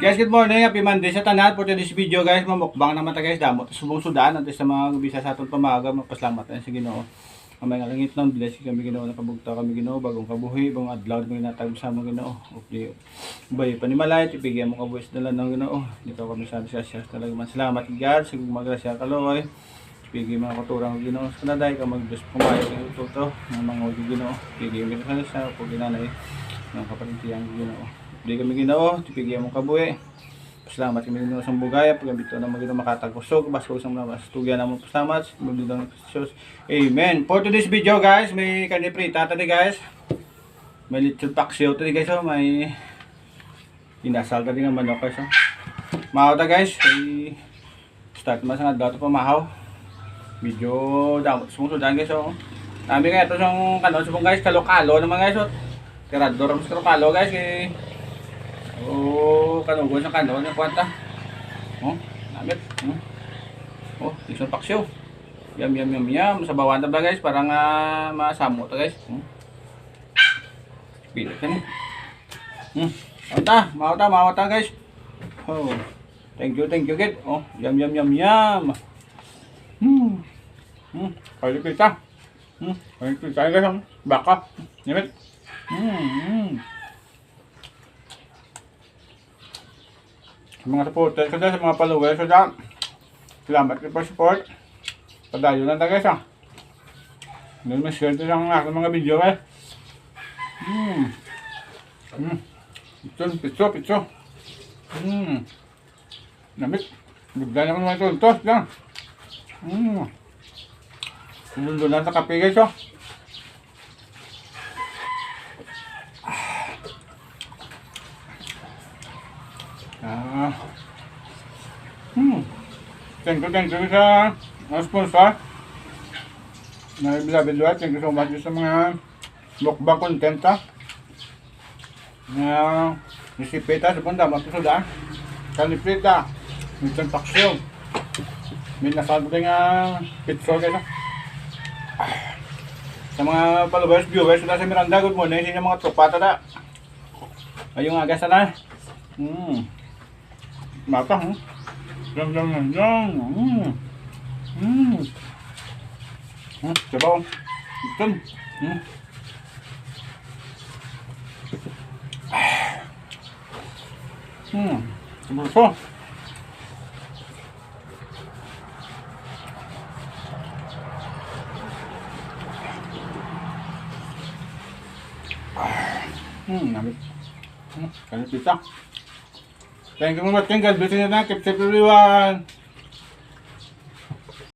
Guys, good morning. Happy Monday sa tanan. For today's video guys, mamukbang naman ta guys. Damot subong sudan at sa mga bisa sa aton pamaga. Magpasalamat tayo sa Ginoo. Amay nga langit nang bless kami Ginoo, nakabugta kami Ginoo, bagong kabuhi, bagong adlaw kami natag sa mga Ginoo. Okay. Bay panimalay tipigyan mo ka buhis dala ng Ginoo. Dito kami sa siya talaga man salamat God sa magrasya kaloy. Pigi mga katurang Ginoo. Sa kanaday ka mag-bless pumayo ng ito ng mga Ginoo. Pigi mi sa pag ginanay ng kapatid tiyang Ginoo. Di kami Ginoo, tipigyan mo kabuhi. Salamat kami Ginoo sa bugay, pagabito na magino makatagusog, basko sa mga stugyan namo salamat, muli ng Jesus. Amen. For today's video guys, may kani prita tadi guys. May little paksiw tadi guys, oh, may inasal tadi nga manok guys. Oh. Mahaw ta guys, start man sa dato pa mahaw. Medyo damot sumusudan guys, oh. Dami kaya ito sang kanon subong guys, kalo-kalo naman guys, oh. Tirador mas kalo guys kay kanugon sa kanon ng kwanta. Oh, namit. Oh, isang paksyo. Yum. Sa bawan ba guys, parang masamo to guys. Pilit yan. Mawata guys. Oh. Thank you kid. Oh, yum. Kaya kita. Kaya kita guys, baka. Namit. Sa mga supporters ko dyan, sa mga followers ko dyan, salamat kayo pa support. Padayo lang guys ha. Hindi naman share ito lang aking mga video guys. Pitso. Namit. Bigla naman mga tuntos dyan. Sundo na sa kape guys oh. Thank you sa mga sponsor na Bilabidwat. Thank you so much sa mga mukbang content ha na nisipita sa punta matusuda kanipita minsan paksyo may nasabi nga pitso kayo sa mga followers viewers sa Miranda. Good morning sa mga tropa tada ayong aga sana mata Yum. Sabaw. Iton. Sabaw. Namit. Kaya pita. Thank you very much. God bless you na. Keep safe everyone.